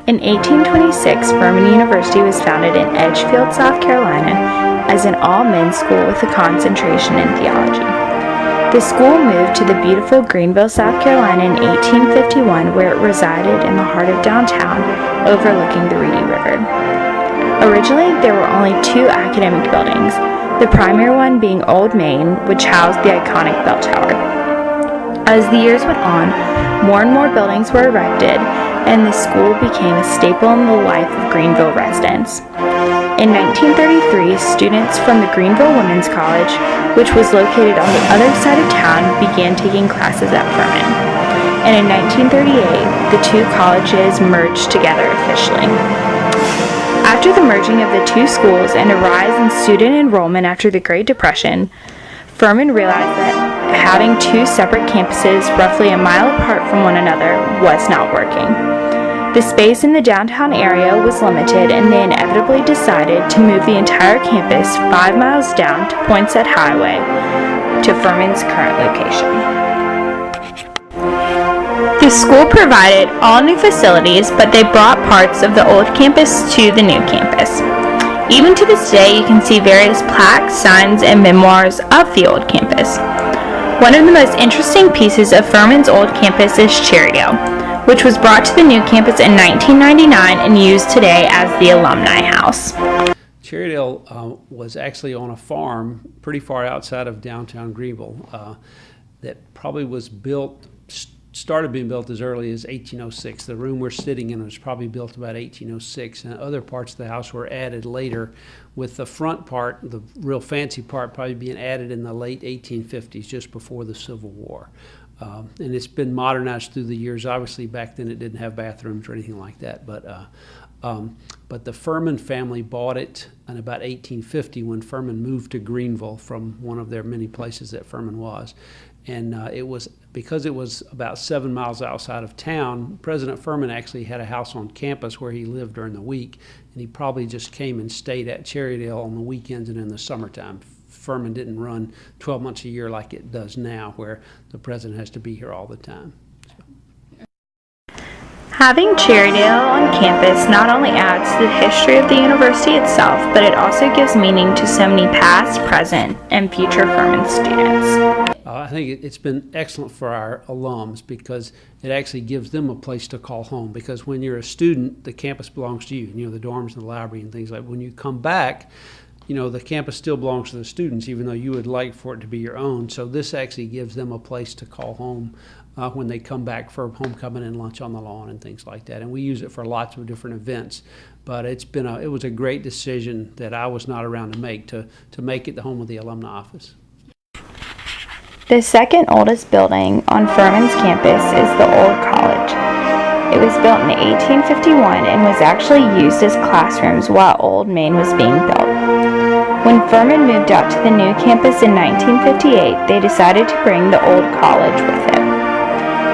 In 1826, Furman University was founded in Edgefield, South Carolina, as an all-men's school with a concentration in theology. The school moved to the beautiful Greenville, South Carolina in 1851, where it resided in the heart of downtown, overlooking the Reedy River. Originally, there were only two academic buildings, the primary one being Old Main, which housed the iconic bell tower. As the years went on, more and more buildings were erected, and the school became a staple in the life of Greenville residents. In 1933, students from the Greenville Women's College, which was located on the other side of town, began taking classes at Furman. And in 1938, the two colleges merged together officially. After the merging of the two schools and a rise in student enrollment after the Great Depression, Furman realized that having two separate campuses roughly a mile apart from one another was not working. The space in the downtown area was limited, and they inevitably decided to move the entire campus 5 miles down to Poinsett Highway to Furman's current location. The school provided all new facilities, but they brought parts of the old campus to the new campus. Even to this day, you can see various plaques, signs, and memoirs of the old campus. One of the most interesting pieces of Furman's old campus is Cherrydale, which was brought to the new campus in 1999 and used today as the Alumni House. Cherrydale was actually on a farm pretty far outside of downtown Greenville that probably was started being built as early as 1806. The room we're sitting in was probably built about 1806, and other parts of the house were added later, with the front part, the real fancy part, probably being added in the late 1850s, just before the Civil War. And it's been modernized through the years. Obviously, back then it didn't have bathrooms or anything like that, but the Furman family bought it in about 1850 when Furman moved to Greenville from one of their many places that Furman was. And because it was about 7 miles outside of town, President Furman actually had a house on campus where he lived during the week, and he probably just came and stayed at Cherrydale on the weekends and in the summertime. Furman didn't run 12 months a year like it does now, where the president has to be here all the time. Having Cherrydale on campus not only adds to the history of the university itself, but it also gives meaning to so many past, present, and future Furman students. I think it's been excellent for our alums because it actually gives them a place to call home. Because when you're a student, the campus belongs to you. The dorms and the library and things like that. When you come back, the campus still belongs to the students, even though you would like for it to be your own. So this actually gives them a place to call home when they come back for homecoming and lunch on the lawn and things like that. And we use it for lots of different events. But it was a great decision that I was not around to make it the home of the alumni office. The second oldest building on Furman's campus is the Old College. It was built in 1851 and was actually used as classrooms while Old Main was being built. When Furman moved out to the new campus in 1958, they decided to bring the Old College with it.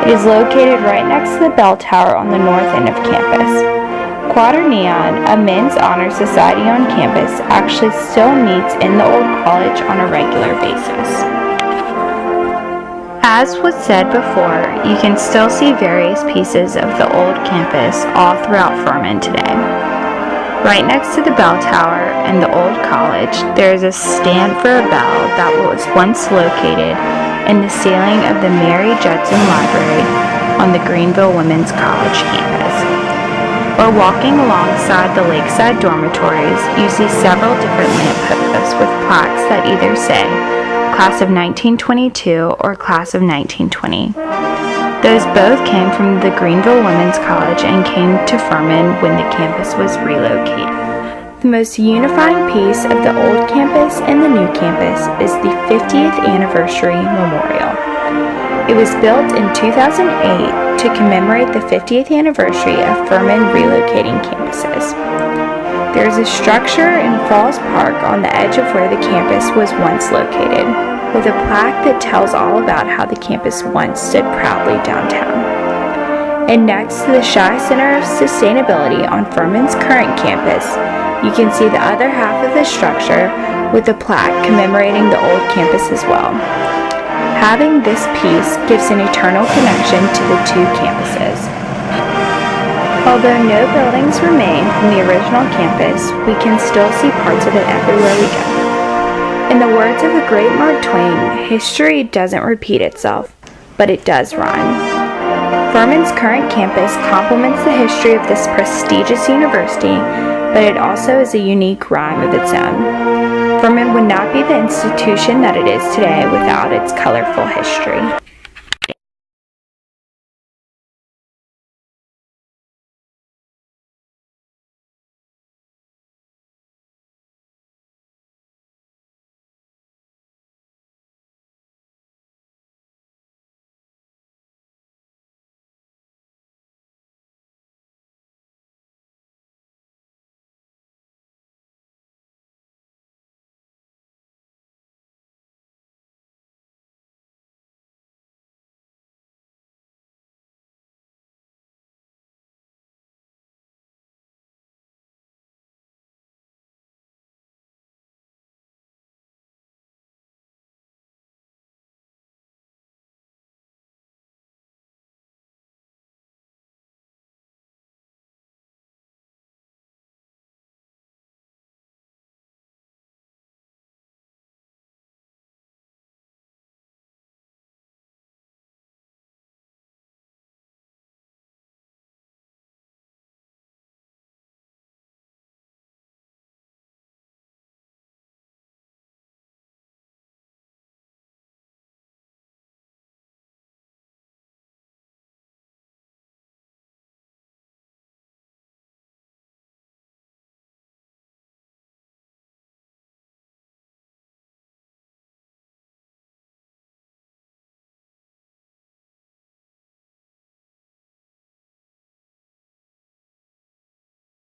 It is located right next to the bell tower on the north end of campus. Quaternion, a men's honor society on campus, actually still meets in the Old College on a regular basis. As was said before, you can still see various pieces of the old campus all throughout Furman today. Right next to the bell tower and the old college, there is a stand for a bell that was once located in the ceiling of the Mary Judson Library on the Greenville Women's College campus. Or walking alongside the lakeside dormitories, you see several different lampposts with plaques that either say Class of 1922 or Class of 1920. Those both came from the Greenville Women's College and came to Furman when the campus was relocated. The most unifying piece of the old campus and the new campus is the 50th anniversary memorial. It was built in 2008 to commemorate the 50th anniversary of Furman relocating campuses. There is a structure in Falls Park on the edge of where the campus was once located, with a plaque that tells all about how the campus once stood proudly downtown. And next to the Shy Center of Sustainability on Furman's current campus, you can see the other half of the structure with a plaque commemorating the old campus as well. Having this piece gives an eternal connection to the two campuses. Although no buildings remain from the original campus, we can still see parts of it everywhere we go. In the words of the great Mark Twain, history doesn't repeat itself, but it does rhyme. Furman's current campus complements the history of this prestigious university, but it also is a unique rhyme of its own. Furman would not be the institution that it is today without its colorful history.